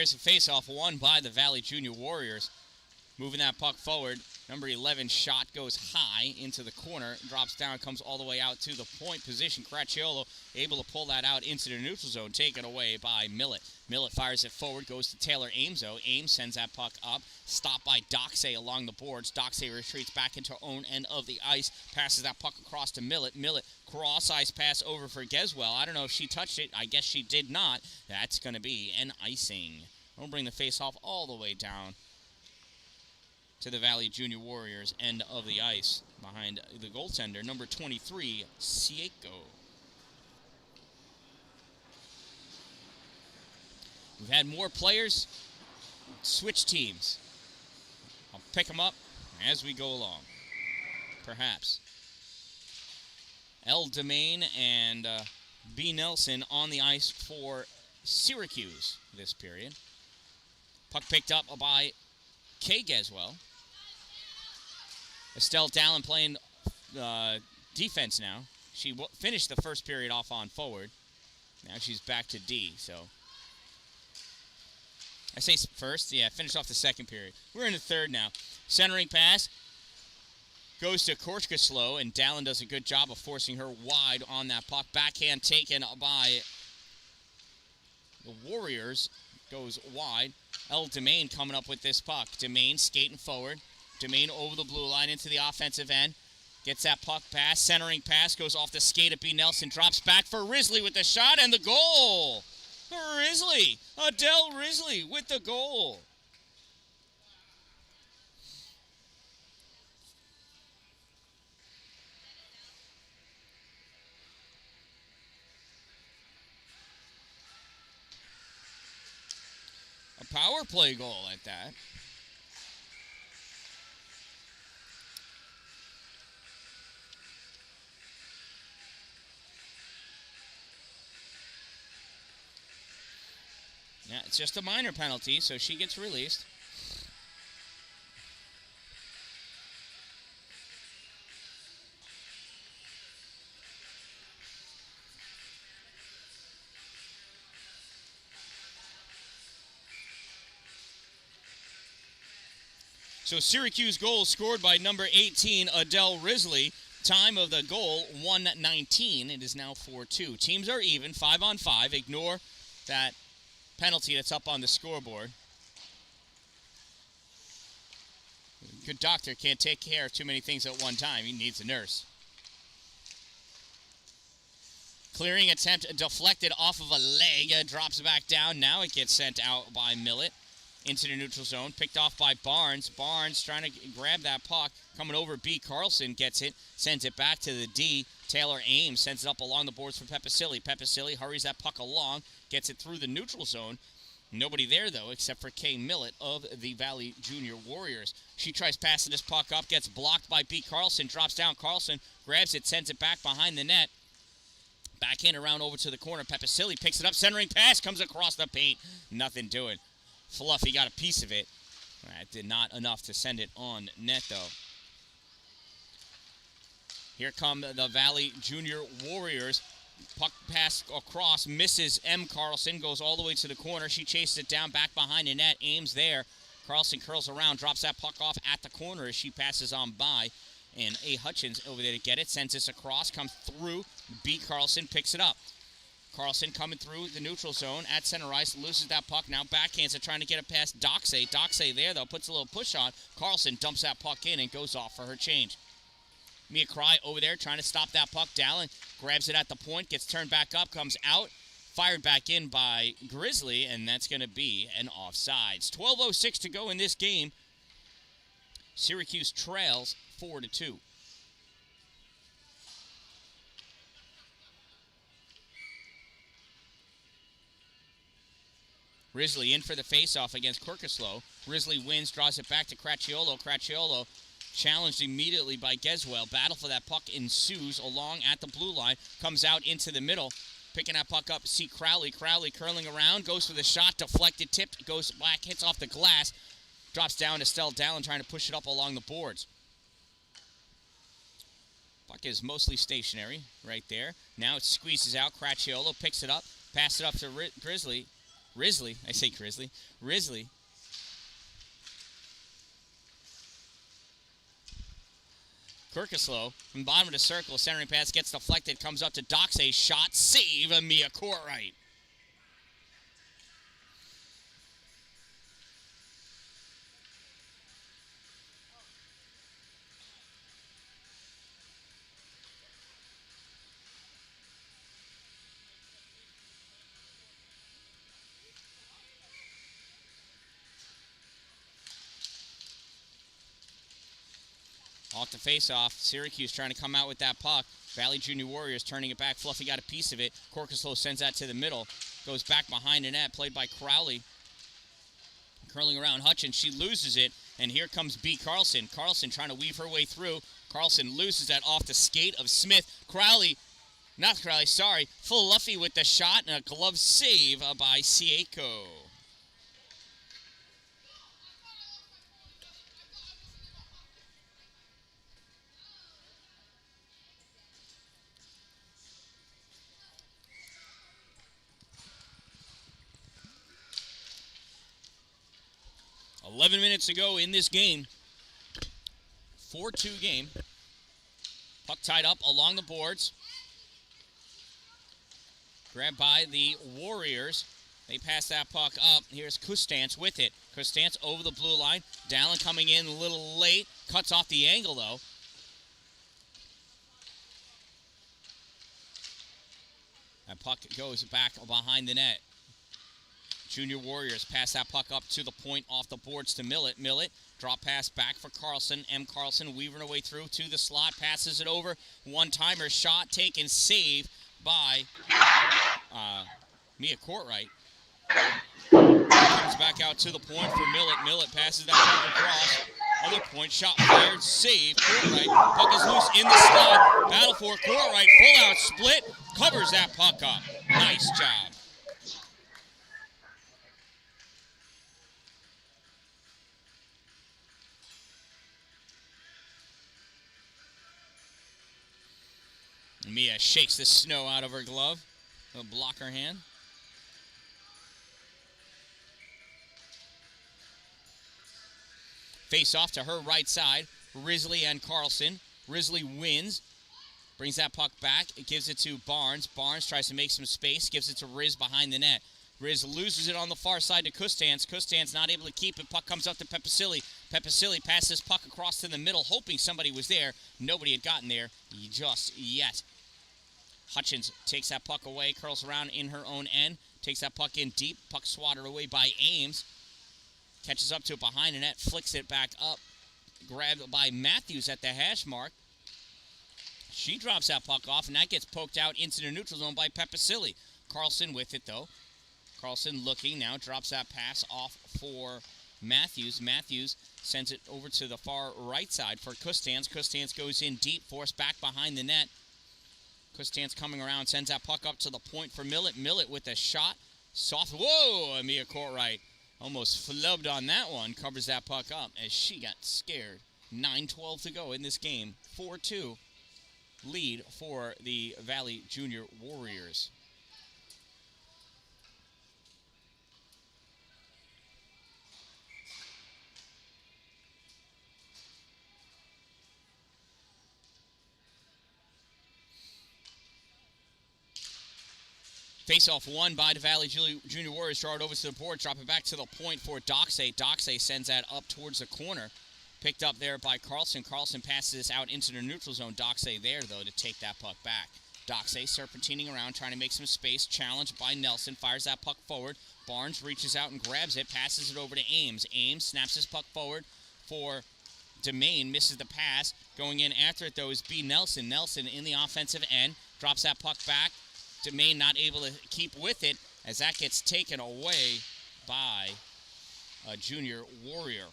fires a face-off, won by the Valley Junior Warriors. Moving that puck forward. Number 11 shot goes high into the corner, drops down, comes all the way out to the point position. Cracchiolo able to pull that out into the neutral zone, taken away by Millett. Millett fires it forward, goes to Taylor Ames, though. Ames sends that puck up, stopped by Doxey along the boards. Doxey retreats back into her own end of the ice, passes that puck across to Millett. Millett, cross-ice pass over for Geswell. I don't know if she touched it. I guess she did not. That's going to be an icing. We'll bring the face-off all the way down to the Valley Junior Warriors end of the ice behind the goaltender, number 23, Sieko. We've had more players switch teams. I'll pick them up as we go along, perhaps. L. Domain and B. Nelson on the ice for Syracuse this period. Puck picked up by Kay Geswell. Estelle Dallin playing defense now. She finished the first period off on forward. Now she's back to D, so. I say first, yeah, finished off the second period. We're in the third now. Centering pass goes to Korskaslow, and Dallin does a good job of forcing her wide on that puck. Backhand taken by the Warriors. Goes wide. El Domain coming up with this puck. Domain skating forward. Domain over the blue line into the offensive end. Gets that puck pass. Centering pass goes off the skate of B. Nelson. Drops back for Risley with the shot and the goal. Risley. Adele Risley with the goal. A power play goal at that. Yeah, it's just a minor penalty, so she gets released. So Syracuse goal scored by number 18, Adele Risley. Time of the goal, 1:19. It is now 4-2. Teams are even, 5-on-5. Ignore that penalty that's up on the scoreboard. Good doctor can't take care of too many things at one time. He needs a nurse. Clearing attempt deflected off of a leg. Drops back down. Now it gets sent out by Millett into the neutral zone. Picked off by Barnes. Barnes trying to grab that puck. Coming over, B. Carlson gets it. Sends it back to the D. Taylor Ames sends it up along the boards for Pepisilli. Pepisilli hurries that puck along. Gets it through the neutral zone. Nobody there, though, except for Kay Millett of the Valley Junior Warriors. She tries passing this puck up. Gets blocked by B. Carlson. Drops down. Carlson grabs it. Sends it back behind the net. Backhand around over to the corner. Pepisilli picks it up. Centering pass comes across the paint. Nothing doing. Fluffy got a piece of it. That did not enough to send it on net, though. Here come the Valley Junior Warriors. Puck pass across, misses M. Carlson, goes all the way to the corner. She chases it down, back behind the net. Ames there. Carlson curls around, drops that puck off at the corner as she passes on by. And A. Hutchins over there to get it. Sends this across, comes through. B. Carlson picks it up. Carlson coming through the neutral zone at center ice, loses that puck. Now backhands it, trying to get it past Doxey. Doxey there, though, puts a little push on. Carlson dumps that puck in and goes off for her change. Mia Cry over there trying to stop that puck. Dallin grabs it at the point, gets turned back up, comes out. Fired back in by Grizzly, and that's going to be an offsides. 12:06 to go in this game. Syracuse trails 4-2. Risley in for the faceoff against Korkaslow. Risley wins, draws it back to Cracchiolo. Cracchiolo challenged immediately by Geswell. Battle for that puck ensues along at the blue line. Comes out into the middle. Picking that puck up, see Crowley. Crowley curling around, goes for the shot, deflected, tipped, goes back, hits off the glass. Drops down to Estelle Dallin trying to push it up along the boards. Puck is mostly stationary right there. Now it squeezes out. Cracchiolo picks it up, passes it up to Grizzly. Risley. I say Grizzly. Risley. Kirkislow from the bottom of the circle. Centering pass gets deflected. Comes up to Doxey. Shot. Save. Mia Courtright. Off the face-off, Syracuse trying to come out with that puck. Valley Junior Warriors turning it back. Fluffy got a piece of it. Corkislow sends that to the middle. Goes back behind the net, played by Crowley. Curling around Hutchins. She loses it, and here comes B. Carlson. Carlson trying to weave her way through. Carlson loses that off the skate of Smith. Fluffy with the shot, and a glove save by Sieko. .11 minutes to go in this game. 4-2 game. Puck tied up along the boards. Grabbed by the Warriors. They pass that puck up. Here's Kustance with it. Kustance over the blue line. Dalin coming in a little late. Cuts off the angle, though. That puck goes back behind the net. Junior Warriors pass that puck up to the point off the boards to Millett. Millett, drop pass back for Carlson. M. Carlson weaving her way through to the slot. Passes it over. One-timer shot taken. Save by Mia Courtright. Comes back out to the point for Millett. Millett passes that puck across. Other point, shot fired, save. Courtright. Puck is loose in the slot. Battle for Courtright. Full out split. Covers that puck up. Nice job. Mia shakes the snow out of her glove. It'll block her hand. Face off to her right side. Risley and Carlson. Risley wins. Brings that puck back. It gives it to Barnes. Barnes tries to make some space. Gives it to Riz behind the net. Riz loses it on the far side to Kustance. Kustance not able to keep it. Puck comes up to Pepicilli. Pepicilli passes puck across to the middle, hoping somebody was there. Nobody had gotten there just yet. Hutchins takes that puck away, curls around in her own end, takes that puck in deep, puck swatted away by Ames, catches up to it behind the net, flicks it back up, grabbed by Matthews at the hash mark. She drops that puck off, and that gets poked out into the neutral zone by Pepicilli. Carlson with it, though. Carlson looking now, drops that pass off for Matthews. Matthews sends it over to the far right side for Kustance. Kustance goes in deep, forced back behind the net. Kustance coming around, sends that puck up to the point for Millett. Millett with a shot. Soft. Whoa! Mia Courtright almost flubbed on that one. Covers that puck up as she got scared. 9:12 to go in this game. 4-2 lead for the Valley Junior Warriors. Face-off won by the Valley Junior Warriors. Draw it over to the board. Drop it back to the point for Doxey. Doxey sends that up towards the corner. Picked up there by Carlson. Carlson passes this out into the neutral zone. Doxey there, though, to take that puck back. Doxey serpentining around, trying to make some space. Challenged by Nelson. Fires that puck forward. Barnes reaches out and grabs it. Passes it over to Ames. Ames snaps his puck forward for Demain. Misses the pass. Going in after it, though, is B. Nelson. Nelson in the offensive end. Drops that puck back. Demain not able to keep with it as that gets taken away by a Junior Warrior.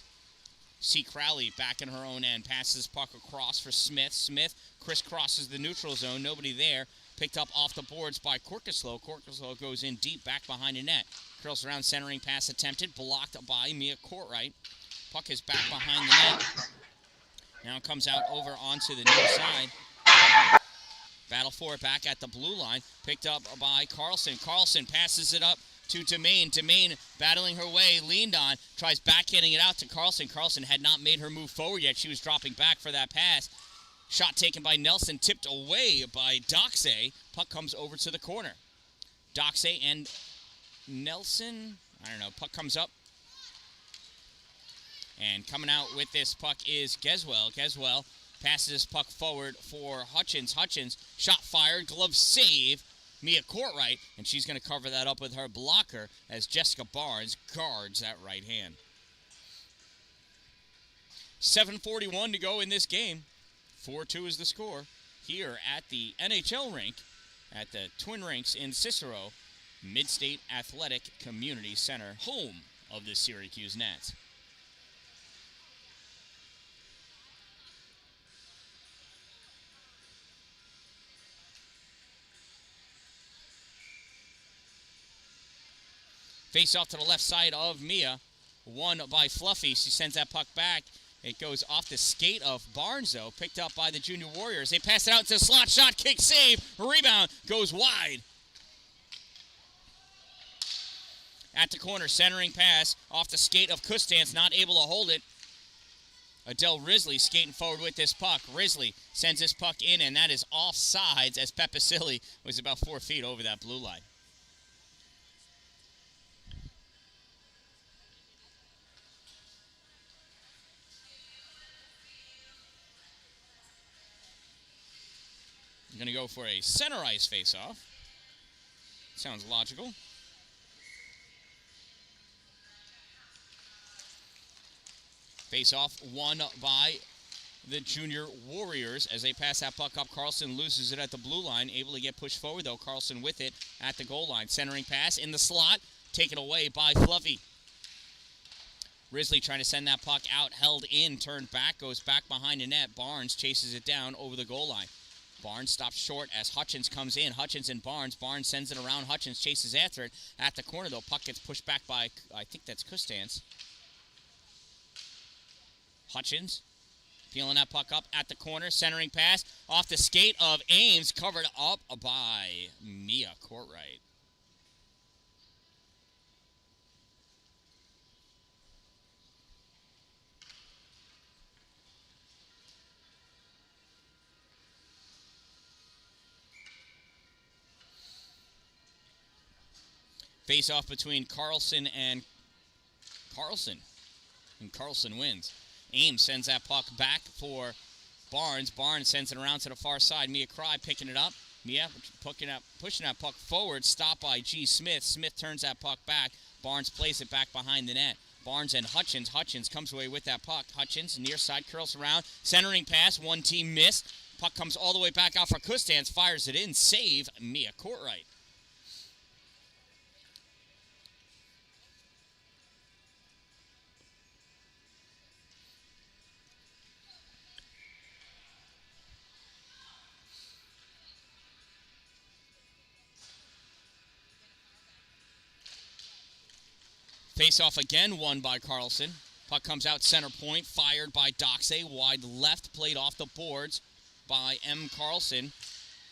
C. Crowley back in her own end. Passes puck across for Smith. Smith crisscrosses the neutral zone. Nobody there. Picked up off the boards by Corkislow. Corkislow goes in deep back behind the net. Curls around, centering pass attempted. Blocked by Mia Courtright. Puck is back behind the net. Now it comes out over onto the near side. Battle for it back at the blue line. Picked up by Carlson. Carlson passes it up to Domain. Domain battling her way, leaned on, tries backhanding it out to Carlson. Carlson had not made her move forward yet. She was dropping back for that pass. Shot taken by Nelson, tipped away by Doxey. Puck comes over to the corner. Doxey and Nelson, I don't know, puck comes up. And coming out with this puck is Geswell. Geswell passes this puck forward for Hutchins. Hutchins, shot fired, glove save. Mia Courtright, and she's going to cover that up with her blocker as Jessica Barnes guards that right hand. 7:41 to go in this game. 4-2 is the score here at the NHL rink at the Twin Rinks in Cicero, Mid-State Athletic Community Center, home of the Syracuse Nats. Face off to the left side of Mia, won by Fluffy. She sends that puck back. It goes off the skate of Barnes, though, picked up by the Junior Warriors. They pass it out to the slot, shot, kick, save, rebound, goes wide. At the corner, centering pass, off the skate of Kustance, not able to hold it. Adele Risley skating forward with this puck. Risley sends this puck in, and that is offsides as Pepicilli was about 4 feet over that blue line. I'm going to go for a center ice face-off. Sounds logical. Face-off won by the Junior Warriors as they pass that puck up. Carlson loses it at the blue line. Able to get pushed forward, though. Carlson with it at the goal line. Centering pass in the slot. Taken away by Fluffy. Risley trying to send that puck out. Held in. Turned back. Goes back behind the net. Barnes chases it down over the goal line. Barnes stops short as Hutchins comes in. Hutchins and Barnes. Barnes sends it around. Hutchins chases after it. At the corner, though, puck gets pushed back by, I think that's Kustance. Hutchins peeling that puck up at the corner. Centering pass off the skate of Ames. Covered up by Mia Courtright. Face off between Carlson and Carlson. And Carlson wins. Ames sends that puck back for Barnes. Barnes sends it around to the far side. Mia Cry picking it up. Mia pushing that puck forward. Stopped by G. Smith. Smith turns that puck back. Barnes plays it back behind the net. Barnes and Hutchins. Hutchins comes away with that puck. Hutchins near side curls around. Centering pass. One team missed. Puck comes all the way back out for Kustance. Fires it in. Save Mia Courtright. Face-off again, won by Carlson. Puck comes out center point, fired by Doxey. Wide left, played off the boards by M. Carlson.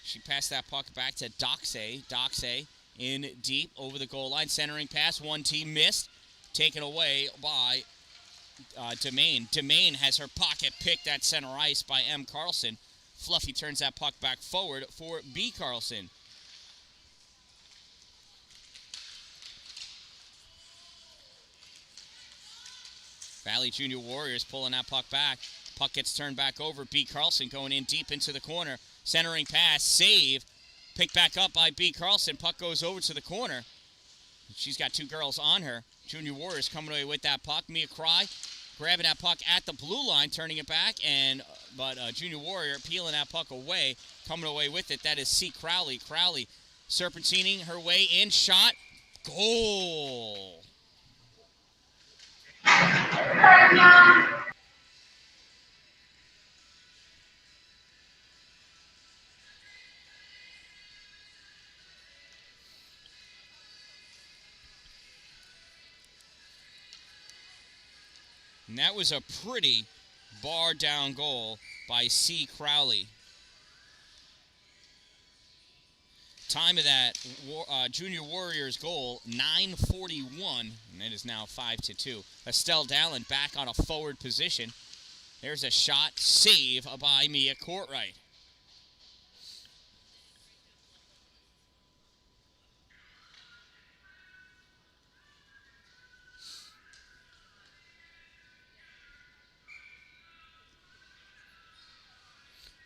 She passed that puck back to Doxey. Doxey in deep over the goal line. Centering pass, one team missed. Taken away by Domain. Domain has her pocket picked at center ice by M. Carlson. Fluffy turns that puck back forward for B. Carlson. Valley Junior Warriors pulling that puck back. Puck gets turned back over. B. Carlson going in deep into the corner. Centering pass. Save. Picked back up by B. Carlson. Puck goes over to the corner. She's got two girls on her. Junior Warriors coming away with that puck. Mia Cry grabbing that puck at the blue line, turning it back. But Junior Warrior peeling that puck away. Coming away with it. That is C. Crowley. Crowley serpentining her way in. Shot. Goal. And that was a pretty bar-down goal by C. Crowley. Time of that Junior Warriors goal, 9:41, and it is now 5-2. Estelle Dallin back on a forward position. There's a shot, save by Mia Courtright.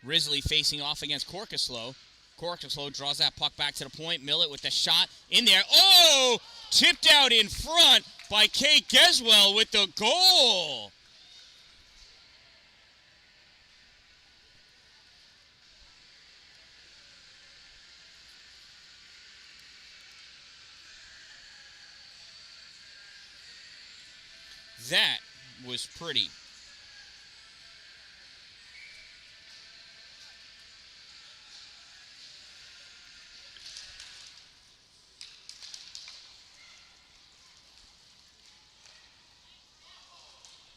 Risley facing off against Corkislow. Corkislow draws that puck back to the point. Millett with the shot in there. Oh! Tipped out in front by Kate Geswell with the goal. That was pretty.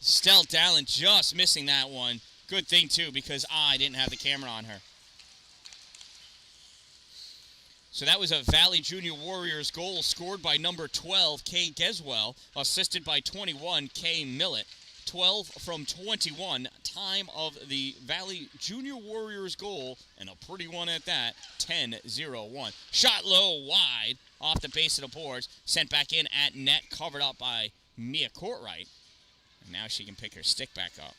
Estelle Dallin just missing that one. Good thing, too, because I didn't have the camera on her. So that was a Valley Junior Warriors goal scored by number 12, Kay Geswell, assisted by 21, Kay Millett. 12 from 21, time of the Valley Junior Warriors goal, and a pretty one at that, 10-0-1. Shot low, wide, off the base of the boards, sent back in at net, covered up by Mia Courtright. And now she can pick her stick back up.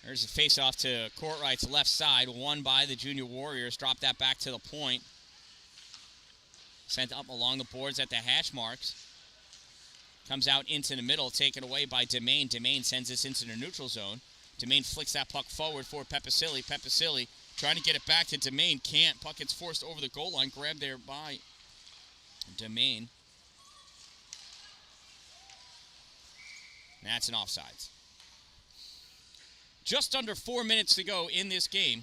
There's a face-off to Courtright's left side, won by the Junior Warriors. Drop that back to the point. Sent up along the boards at the hash marks. Comes out into the middle, taken away by Demain. Demain sends this into the neutral zone. Demain flicks that puck forward for Pepicilli. Pepicilli trying to get it back to Demain. Can't. Puck gets forced over the goal line. Grabbed there by Demain. That's an offsides. Just under 4 minutes to go in this game.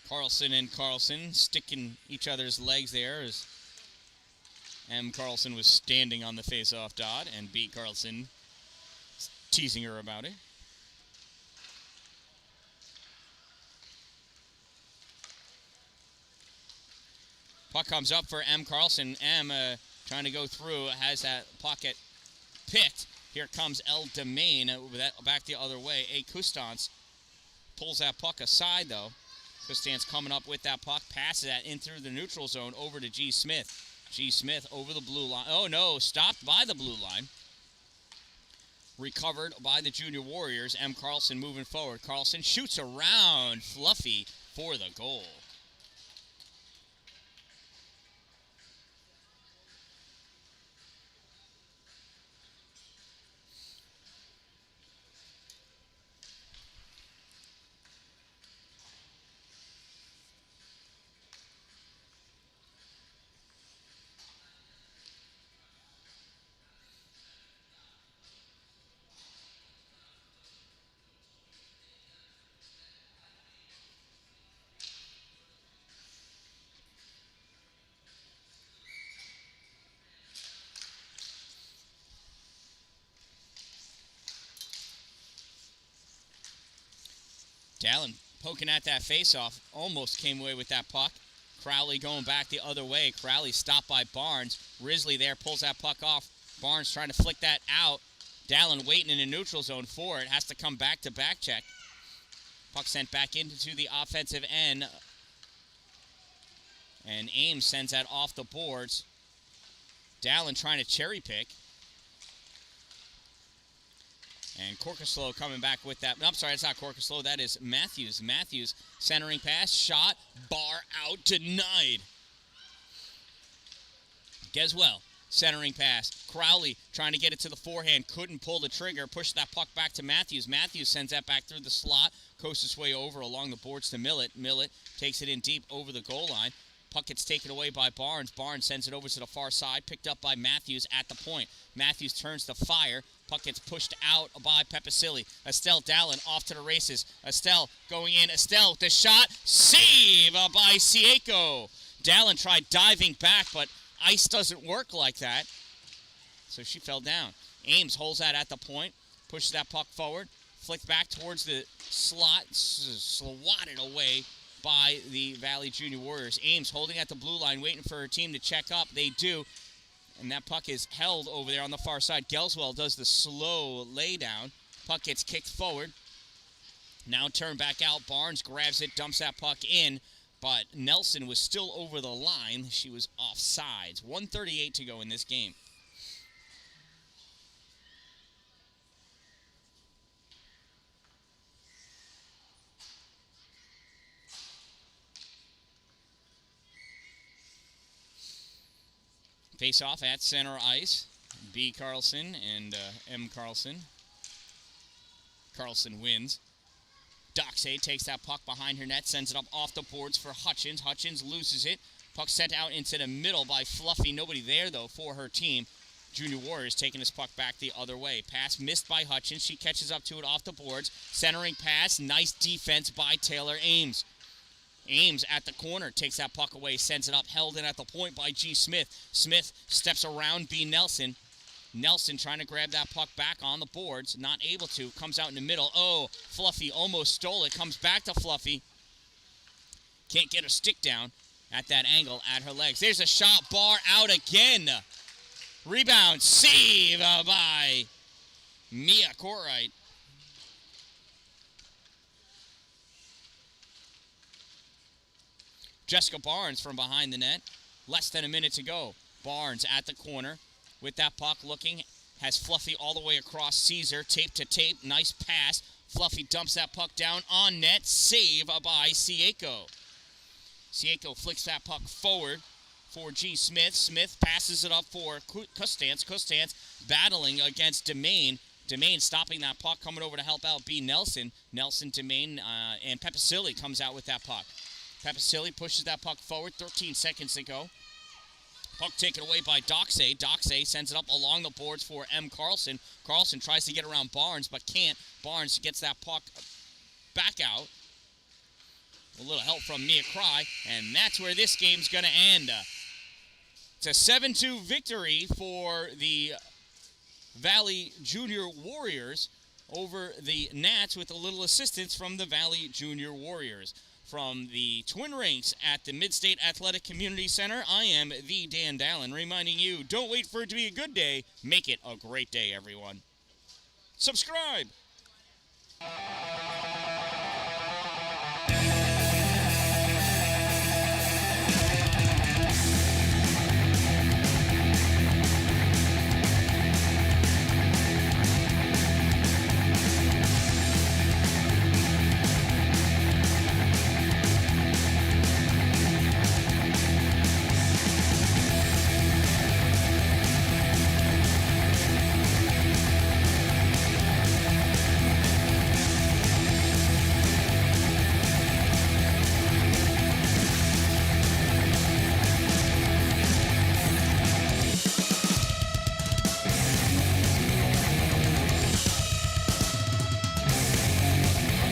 Carlson and Carlson sticking each other's legs there as M. Carlson was standing on the face-off dot and B. Carlson teasing her about it. Puck comes up for M. Carlson. M trying to go through, has that pocket picked. Here comes El Demain back the other way. A. Custance pulls that puck aside, though. Custance coming up with that puck, passes that in through the neutral zone over to G. Smith. G. Smith over the blue line. Oh, no, stopped by the blue line. Recovered by the Junior Warriors. M. Carlson moving forward. Carlson shoots around Fluffy for the goal. Dallin poking at that faceoff, almost came away with that puck. Crowley going back the other way. Crowley stopped by Barnes. Risley there pulls that puck off. Barnes trying to flick that out. Dallin waiting in the neutral zone for it. Has to come back to back check. Puck sent back into the offensive end. And Ames sends that off the boards. Dallin trying to cherry pick. And Corcoslow coming back with that. No, I'm sorry, it's not Corcoslow. That is Matthews. Matthews centering pass, shot, bar out, denied. Geswell centering pass. Crowley trying to get it to the forehand. Couldn't pull the trigger. Pushed that puck back to Matthews. Matthews sends that back through the slot. Coasts his way over along the boards to Millett. Millett takes it in deep over the goal line. Puck gets taken away by Barnes. Barnes sends it over to the far side. Picked up by Matthews at the point. Matthews turns to fire. Puck gets pushed out by Pepicilli. Estelle Dallin off to the races. Estelle going in. Estelle with the shot. Save by Sieco. Dallin tried diving back, but ice doesn't work like that. So she fell down. Ames holds that at the point. Pushes that puck forward. Flicked back towards the slot. Swatted away by the Valley Junior Warriors. Ames holding at the blue line, waiting for her team to check up. They do. And that puck is held over there on the far side. Gelswell does the slow laydown. Puck gets kicked forward. Now turned back out. Barnes grabs it, dumps that puck in. But Nelson was still over the line. She was offsides. 1:38 to go in this game. Face off at center ice. B. Carlson and M. Carlson. Carlson wins. Doxey takes that puck behind her net, sends it up off the boards for Hutchins. Hutchins loses it. Puck sent out into the middle by Fluffy. Nobody there, though, for her team. Junior Warriors taking this puck back the other way. Pass missed by Hutchins. She catches up to it off the boards. Centering pass. Nice defense by Taylor Ames. Ames at the corner, takes that puck away, sends it up, held in at the point by G. Smith. Smith steps around B. Nelson. Nelson trying to grab that puck back on the boards, not able to, comes out in the middle. Oh, Fluffy almost stole it, comes back to Fluffy. Can't get her stick down at that angle at her legs. There's a shot, bar out again. Rebound, save by Mia Corright. Jessica Barnes from behind the net. Less than a minute to go. Barnes at the corner with that puck looking. Has Fluffy all the way across Caesar. Tape to tape. Nice pass. Fluffy dumps that puck down on net. Save by Sieco. Sieco flicks that puck forward for G. Smith. Smith passes it up for Custance. Custance battling against Demain. Demain stopping that puck, coming over to help out B. Nelson. Nelson, Demain, and Pepicilli comes out with that puck. Pepicilli pushes that puck forward, 13 seconds to go. Puck taken away by Doxey. Doxey sends it up along the boards for M. Carlson. Carlson tries to get around Barnes, but can't. Barnes gets that puck back out. A little help from Mia Cry, and that's where this game's going to end. It's a 7-2 victory for the Valley Junior Warriors over the Nats with a little assistance from the Valley Junior Warriors. From the Twin Rinks at the Mid-State Athletic Community Center, I am the Dan-Dalin, reminding you, don't wait for it to be a good day. Make it a great day, everyone. Subscribe!